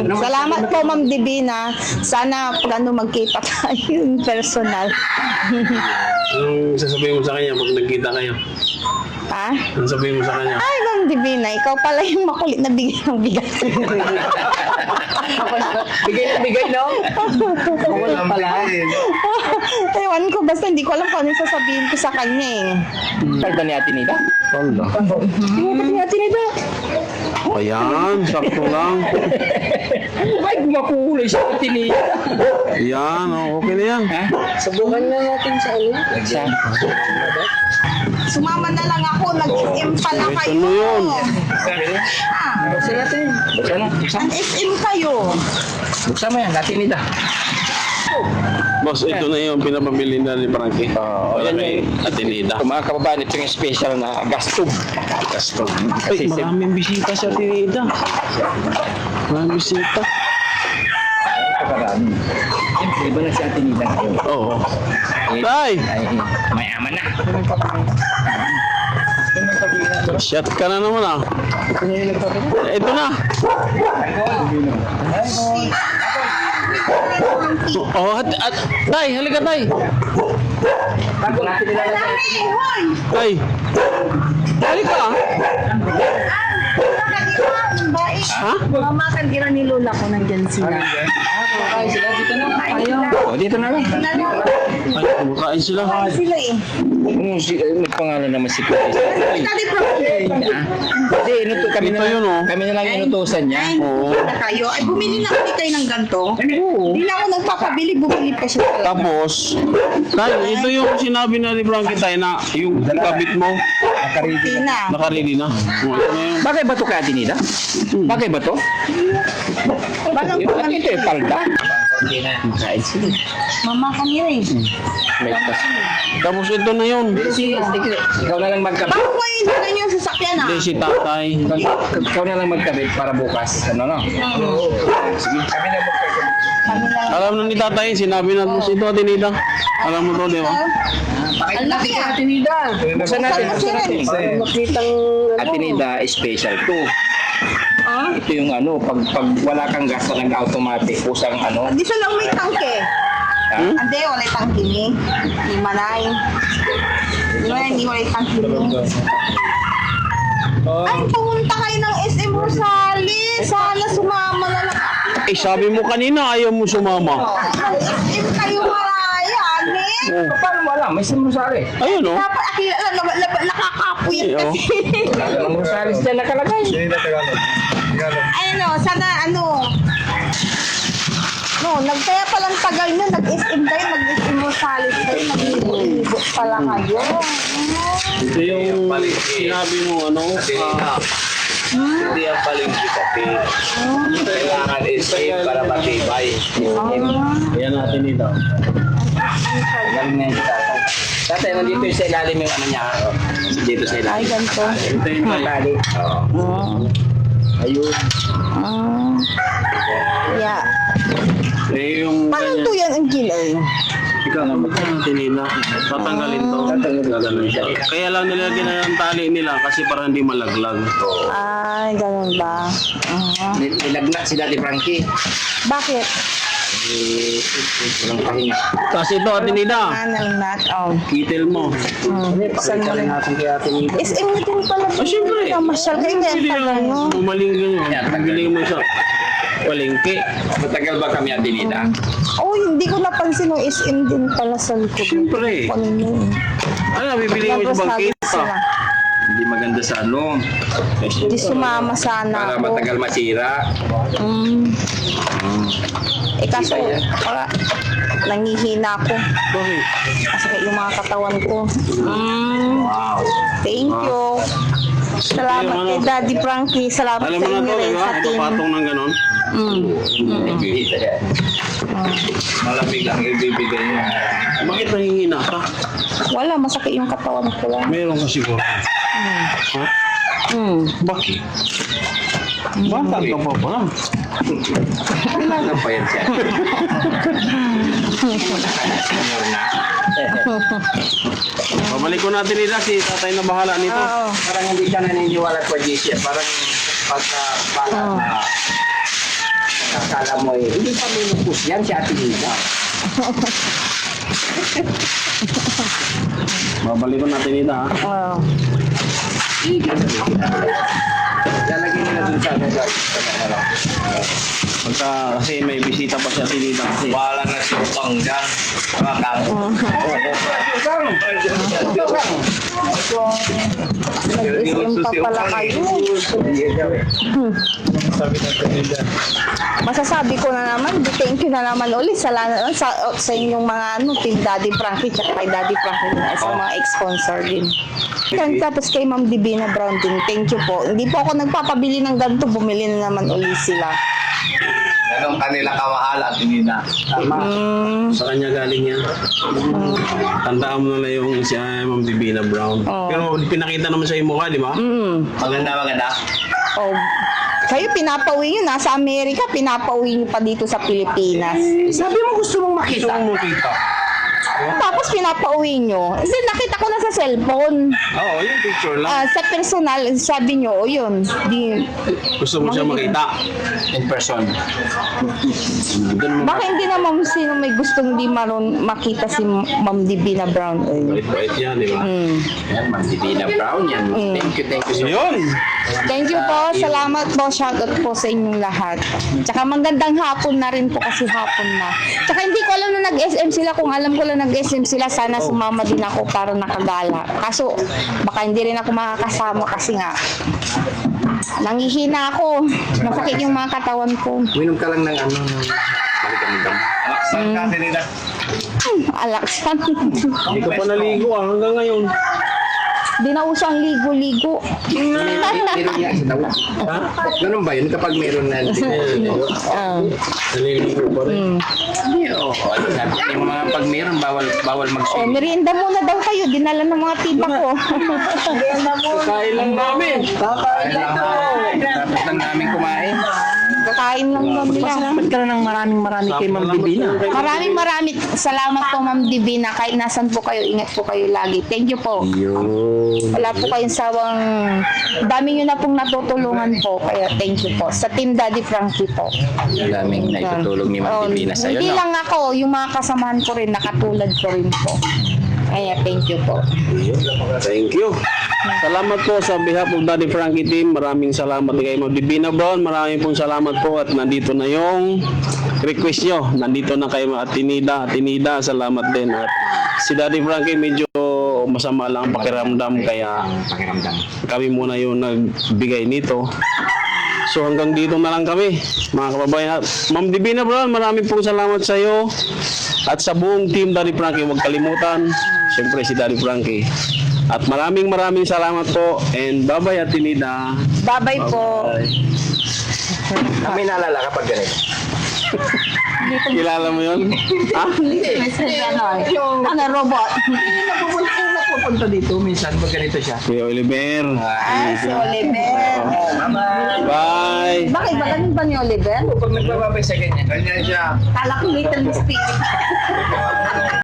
Salamat po, Ma'am Divina. Sana pag magkita tayo in personal. Anong sasabihin mo sa kanya pag nagkita kayo? Ha? Anong sasabihin mo sa kanya? Ay, Ma'am Divina, ikaw pala yung makulit na bigay ng bigas. Bigay, no? Wala pala. Ewan ko, basta hindi ko alam kung ano yung sasabihin ko sa kanya eh. Tagda ni Ate Nida? Wala. Tagda ni Ate Nida? Ayan, sakto lang. Ay, makulay siya Ate Nida. Ayan, okay na yan. Ha? Subukan na natin sa ano? Sumama na lang ako, nag-SM pala Ito kayo. na yun. Buksan natin. Buksan na. Buksan. Nag-SM kayo. Buksan mo yan, Ate Nida. Boss, ito na yung pinapabili na ni Frankie. Oo, Wala yan kay yung- Ate Nida. Kung mga kababayan, ito yung special na gas tube. Custom. Ay, maraming bisita sa Ate Nida. Maraming bisita. Kakarami. Siyempre, iba na si Ate Nida ngayon. Oo. Tay! Ay, mayaman na. Shot ka na naman ah. Ito na. Oh, tay, halika tay. Bago natin nilalagay. Tay. Halika. Ha? Mama, kan ira ni Lola ko nandyan sila. Kain sila dito na. Oh, dito na lang. Ay, kumakain sila. Sila eh. May pangalan naman si Kuya. Daddy Frankie. Hindi, inuto kami Ito na yun, oh. Kami na lang inutusan niya. Oo. Na kayo. Ay, bumili na ulit kayo ng ganito. Hindi na ako nagpapabili, bumili pa siya. Tapos, tay, ito yung sinabi na ni Frankie tay na yung kabit mo, Tina. nakaredy na. Oh, ito na yung Bagay ba to kay Ate Nida? Bagay ba to? Balang Ito yung palda. kain sila. Mama kanira eh. May tas. Tapos ito na yun. Sige, ikaw na lang magkabit. Bakit mo yung dala niyo sa sakyan ah? Hindi si tatay. Ikaw na lang magkabit para bukas. Ano, no? Sige. Kami na magkabit. Kami lang. Alam na ni tatay, sinabi na po ito, Ate Nida. Alam mo to, di ba? Ang laki ah. Ate Nida. Buksan natin. Buksan natin. Makitang Ate Nida, special to. Ito yung ano, pag wala kang gas na nag-automatic, pusang ano. Di siya lang may tangke. Ha? Hindi, wala tangke ni. Di manay. Hindi wala tangke ni. Ay, pumunta kayo ng SM Rosales. Sana sumama na lang. Eh, sabi mo kanina, ayaw mo sumama. SM kayo maraya, ni. Oh. Paano mo alam? May samrusari. Ayun, oh. Dapat nakakapuyan Eh, oh. kasi. Samrusari dyan nakalagay. Ano, sana ano. No, kaya palang tagal nyo, nag-SM kayo, nag-SM Rosales kayo, nag-ibot pala kayo. Ito yung sinabi mo, ano, Hindi ang palengke kasi kailangan SM para matibay. Ayan natin dito. Galing na yung tatay. Tatay, nandito yung sa ilalim yung ano niya. Dito sa Ay, ilalim. ganito. Ito yung tayo. Tali. Ayun. Yeah. Eh, yung Paano to yan ang kilay? ikaw na natin nila. Tatanggalin to. Gaganon siya. Kaya lang nilagyan na ng tali nila kasi para hindi malaglag. Ay, ganun ba? Nilagnak si Daddy Frankie. Bakit? Walang pahinga. Kasi ito, Ate Nida. Nat. Oh. Kitil mo. Saan mo rin? natin kay Ate Nida. SM mo din pala. Ah, syempre. Masyal kayo kaya Bili tagal nyo. lang. Umaling ganyan. Bili mo siya. Palengke. Matagal ba kami Ate Nida? Oh, hindi ko napansin yung SM din pala sa likod. Syempre. Ano yun? Ano, bibili mo Tapos sa nagis bangkita. sila. Hindi maganda sa ano. Hindi sumama sana Para ako. matagal masira. Eh kaso, para nangihina ako. Bakit? Kasi yung mga katawan ko. Thank you. Salamat Yung ano, kay Daddy Frankie. Salamat Alam sa mo na inyo to, rin di ba? sa team. Ipapatong ng ganon. Malamig lang ibibigay niya. Bakit nangihina ka? Wala, masakit yung katawan ko lang. Meron ka siguro. Ha? Bakit? Bata ka pa pala. Kailangan pa yan siya. Senior na. Babalik ko natin nila si tatay na bahala nito. Oo. Parang hindi siya naniniwala kwa GC. Parang pagka pala na akala mo eh, hindi pa minupus yan si Ate Nina. Babalikan natin ito ha. Oh. Lalagyan nila dun sa ano guys. Pagka kasi may bisita pa si Ate Nina kasi. Bahala na si Utang dyan. Makang. Nag-SM pa pala kayo. Sabi ng kanila. Masasabi ko na naman, thank you na naman ulit sa inyong mga Team Daddy Frankie at kay Daddy Frankie sa mga ex-sponsor din. Tapos kay Ma'am Divina Brown din, thank you po. Hindi po ako nagpapabili ng ganito, bumili na naman ulit sila. Ganong kanila kamahal at hindi na. Sa kanya galing yan. Tandaan mo na lang yung siya, Ma'am Divina Brown. Oo. Pero pinakita naman sa yung mukha, di ba? Maganda. Oh, kayo pinapauwi nyo, nasa Amerika, pinapauwi nyo pa dito sa Pilipinas. Sabi mo gusto mong Gusto makita. mo makita. Tapos pinapauwi nyo. Kasi nakita ko na sa cellphone. Oo, yung picture lang. Sa personal, sabi nyo, oh, yun. Di, Gusto mo siya makita. In person. Doon mo baka hindi naman sino may gustong di maroon makita si Ma'am Divina Brown. bait yan, di ba? Yan, Ma'am Divina Brown yan. Thank you so much. Yun! Thank you po. Salamat po. Shoutout po sa inyong lahat. Tsaka magandang hapon na rin po kasi hapon na. Tsaka hindi ko alam na nag-SM sila. Kung alam ko lang nag-SM sila, sana sumama din ako para nakagala. Kaso, baka hindi rin ako makakasama kasi nga, nangihina ako. Masakit yung mga katawan ko. Minom ka lang ng ano, maligam-gam. Saan kasi nila? Alaksan. Hindi ka pa naligo hanggang ngayon. Di na uso ang ligo-ligo. Meron yan sa daw. Ha? Ganun ba yun kapag meron na? Naliligo pa rin. Hindi, oo. Sabi yung mga pag meron, bawal Oh, mag-swim. merienda muna daw kayo. Dinala ng mga tiba ko. Kain lang namin. Tapos lang namin kumain. Kakain lang kami lang. Salamat ka na ng maraming kay Ma'am Divina. Maraming salamat po Ma'am Divina. Kahit nasan po kayo, ingat po kayo lagi. Thank you po. Wala po kayong sawang, dami nyo na pong natutulungan po. Kaya thank you po. Sa Team Daddy Frankie po. Daming naitutulog ni Ma'am Divina sa'yo, Hindi no? lang ako, yung mga kasamahan ko rin, nakatulad ko rin po. Kaya thank you po. Thank you. Salamat po sa behalf of Daddy Frankie team. Maraming salamat kay Ma'am Divina Brown. Maraming pong salamat po at nandito na yung request nyo. Nandito na kay Atinida. Atinida, salamat din. At si Daddy Frankie medyo masama lang ang pakiramdam kaya Pakiramdam. kami muna yung nagbigay nito. So hanggang dito na lang kami, mga kababayan. Ma'am Divina Brown, maraming pong salamat sa iyo at sa buong team Daddy Frankie. Huwag kalimutan, siyempre si Daddy Frankie. At maraming salamat po and bye-bye Atinida. Bye-bye po. Kami naalala kapag ganito. Kilala mo yun? Ha? Ano, robot? Napupunta dito, minsan pag ganito siya. Si Oliver. Si Oliver. Bye! Bakit ba ganun ba ni Oliver? Pag nagbababay sa ganyan. Ganyan siya. Kala ko little mistake.